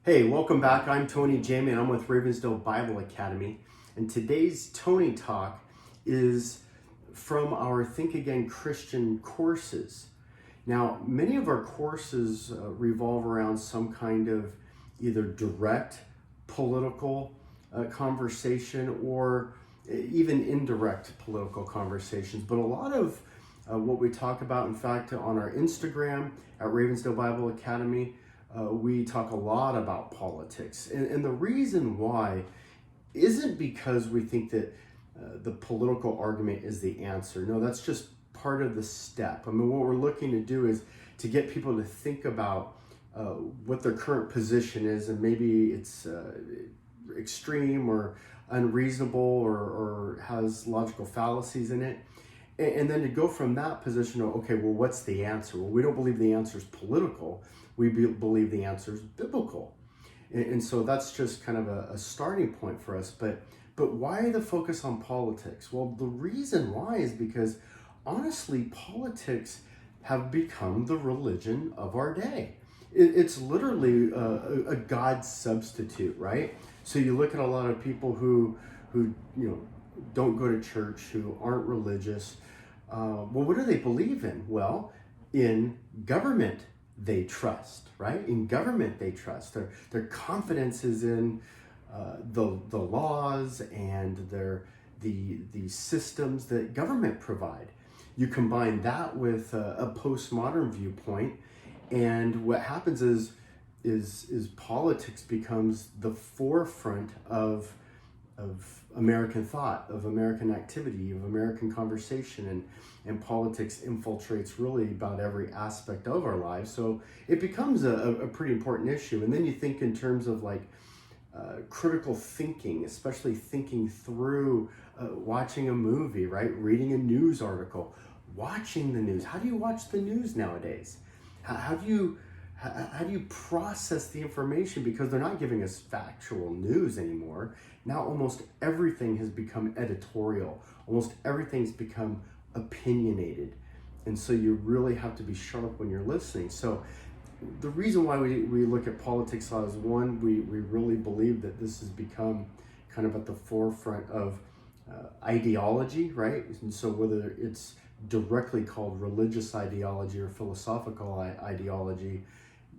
Hey, welcome back. I'm Tony Jamie and I'm with Ravensdale Bible Academy. And today's Tony Talk is from our Think Again Christian courses. Now, many of our courses revolve around some kind of either direct political conversation or even indirect political conversations. But a lot of what we talk about, in fact, on our Instagram at Ravensdale Bible Academy, we talk a lot about politics. And the reason why isn't because we think that the political argument is the answer. No, that's just part of the step. I mean, what we're looking to do is to get people to think about what their current position is, and maybe it's extreme or unreasonable or has logical fallacies in it. And then to go from that position to, okay, well, what's the answer? Well, we don't believe the answer is political. We believe the answer is biblical. And so that's just kind of a starting point for us. But why the focus on politics? Well, the reason why is because, honestly, politics have become the religion of our day. It's literally a God substitute, right? So you look at a lot of people who don't go to church, who aren't religious. Well, what do they believe in? Well, in government they trust, right? In government they trust. Their confidence is in the laws and the systems that government provide. You combine that with a postmodern viewpoint, and what happens is politics becomes the forefront of American thought, of American activity, of American conversation, and politics infiltrates really about every aspect of our lives. So it becomes a pretty important issue. And then you think in terms of like critical thinking, especially thinking through watching a movie, right? Reading a news article, watching the news. How do you watch the news nowadays? How do you process the information? Because they're not giving us factual news anymore. Now almost everything has become editorial. Almost everything's become opinionated. And so you really have to be sharp when you're listening. So the reason why we look at politics law is, one, we really believe that this has become kind of at the forefront of ideology, right? And so whether it's directly called religious ideology or philosophical ideology,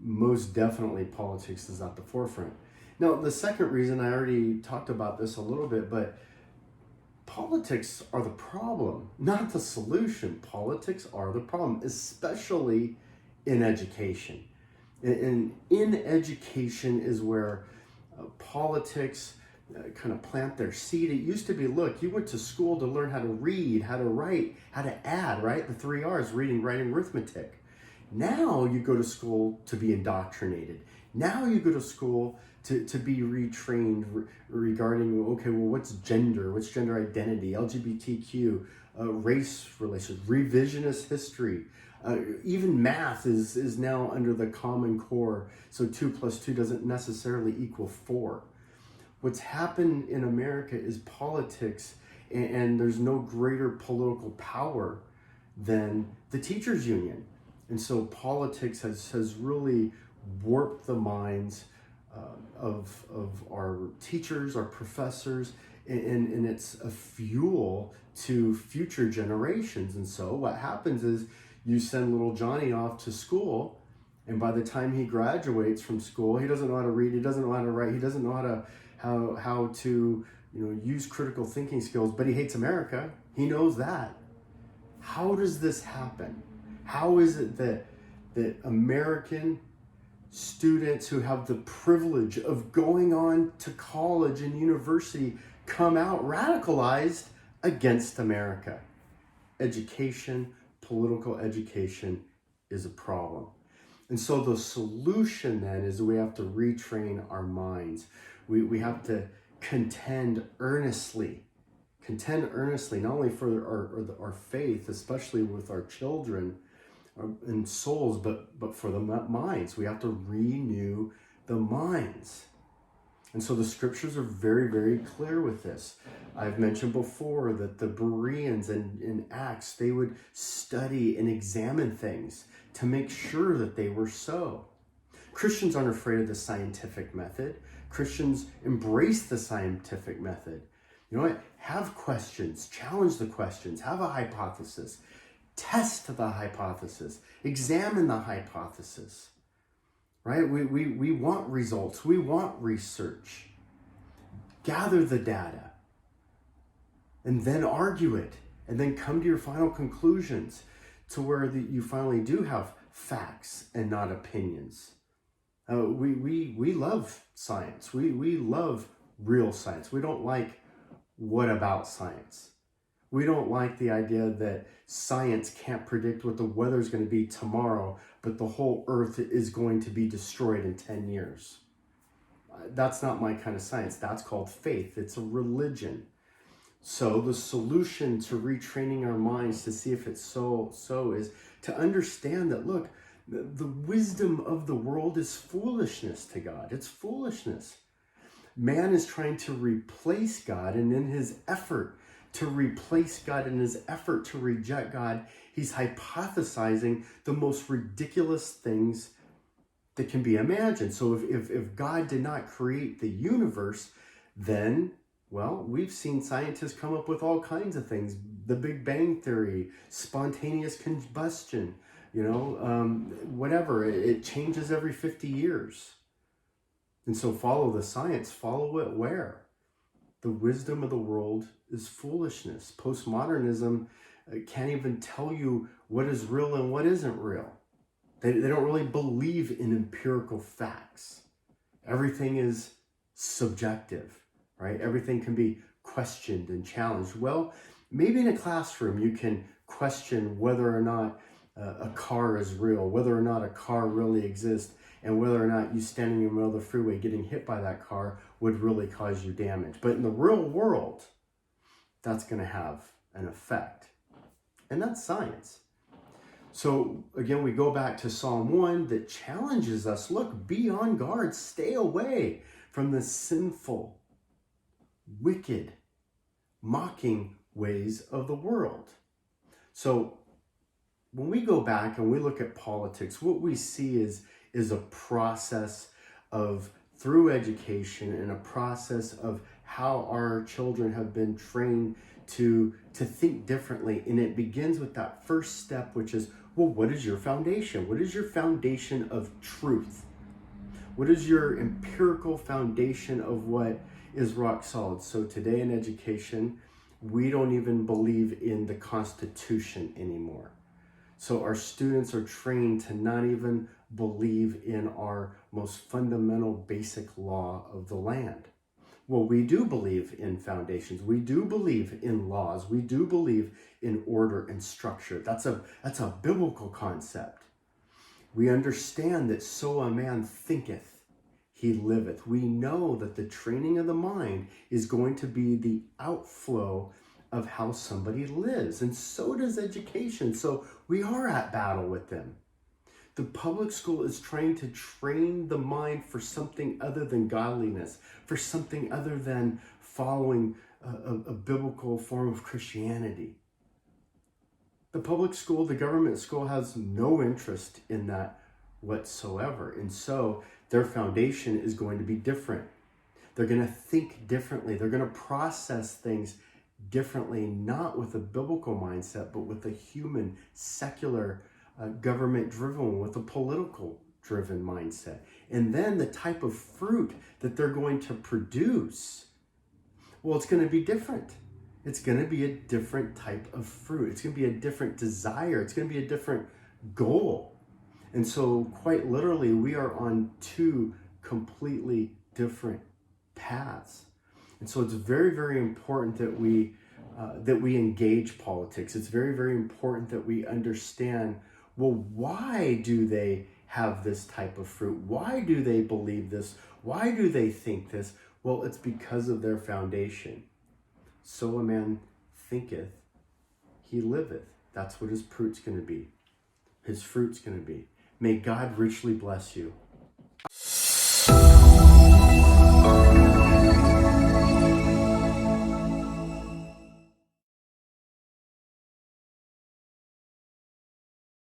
most definitely politics is at the forefront. Now, the second reason, I already talked about this a little bit, but politics are the problem, not the solution. Politics are the problem, especially in education. And in education is where politics kind of plant their seed. It used to be, look, you went to school to learn how to read, how to write, how to add, right? The 3 R's, reading, writing, arithmetic. Now you go to school to be indoctrinated. Now you go to school to be retrained regarding, okay, well, what's gender identity, LGBTQ, race relations, revisionist history. Even math is now under the Common Core, so 2 plus 2 doesn't necessarily equal 4. What's happened in America is politics, and there's no greater political power than the teachers union. And so politics has really warped the minds of our teachers, our professors, and it's a fuel to future generations. And so what happens is you send little Johnny off to school, and by the time he graduates from school, he doesn't know how to read, he doesn't know how to write, he doesn't know how to use critical thinking skills, but he hates America. He knows that. How does this happen? How is it that American students who have the privilege of going on to college and university come out radicalized against America? Education, political education is a problem. And so the solution then is we have to retrain our minds. We have to contend earnestly, not only for our faith, especially with our children and souls, but for the minds. We have to renew the minds. And so the scriptures are very, very clear with this. I've mentioned before that the Bereans in Acts, they would study and examine things to make sure that they were so. Christians aren't afraid of the scientific method. Christians embrace the scientific method. You know what? Have questions, challenge the questions, have a hypothesis, test the hypothesis, examine the hypothesis, right? We want results, we want research. Gather the data and then argue it and then come to your final conclusions to where you finally do have facts and not opinions. We love science. We love real science. We don't like what about science. We don't like the idea that science can't predict what the weather is going to be tomorrow, but the whole earth is going to be destroyed in 10 years. That's not my kind of science. That's called faith. It's a religion. So the solution to retraining our minds to see if it's so is to understand that, look, the wisdom of the world is foolishness to God. It's foolishness. Man is trying to replace God, and in his effort to replace God, in his effort to reject God, he's hypothesizing the most ridiculous things that can be imagined. So if God did not create the universe, then, well, we've seen scientists come up with all kinds of things. The Big Bang Theory, spontaneous combustion, whatever. It changes every 50 years. And so follow the science, follow it where? The wisdom of the world is foolishness. Postmodernism can't even tell you what is real and what isn't real. They don't really believe in empirical facts. Everything is subjective, right? Everything can be questioned and challenged. Well, maybe in a classroom you can question whether or not a car is real, whether or not a car really exists, and whether or not you standing in the middle of the freeway getting hit by that car would really cause you damage. But in the real world, that's going to have an effect. And that's science. So again, we go back to Psalm 1 that challenges us, look, be on guard, stay away from the sinful, wicked, mocking ways of the world. So when we go back and we look at politics, what we see is a process of, through education, and a process of how our children have been trained to think differently. And it begins with that first step, which is, well, what is your foundation? What is your foundation of truth? What is your empirical foundation of what is rock solid? So today in education, we don't even believe in the Constitution anymore. So our students are trained to not even believe in our most fundamental basic law of the land. Well, we do believe in foundations. We do believe in laws. We do believe in order and structure. That's a biblical concept. We understand that so a man thinketh, he liveth. We know that the training of the mind is going to be the outflow of how somebody lives. And so does education. So we are at battle with them. The public school is trying to train the mind for something other than godliness, for something other than following a biblical form of Christianity. The public school, the government school, has no interest in that whatsoever. And so their foundation is going to be different. They're going to think differently. They're going to process things differently, not with a biblical mindset, but with a human, secular, government-driven, with a political-driven mindset. And then the type of fruit that they're going to produce, well, it's going to be different. It's going to be a different type of fruit. It's going to be a different desire. It's going to be a different goal. And so quite literally, we are on two completely different paths. And so it's very, very important that we engage politics. It's very, very important that we understand, well, why do they have this type of fruit? Why do they believe this? Why do they think this? Well, it's because of their foundation. So a man thinketh, he liveth. That's what his fruit's going to be. His fruit's going to be. May God richly bless you.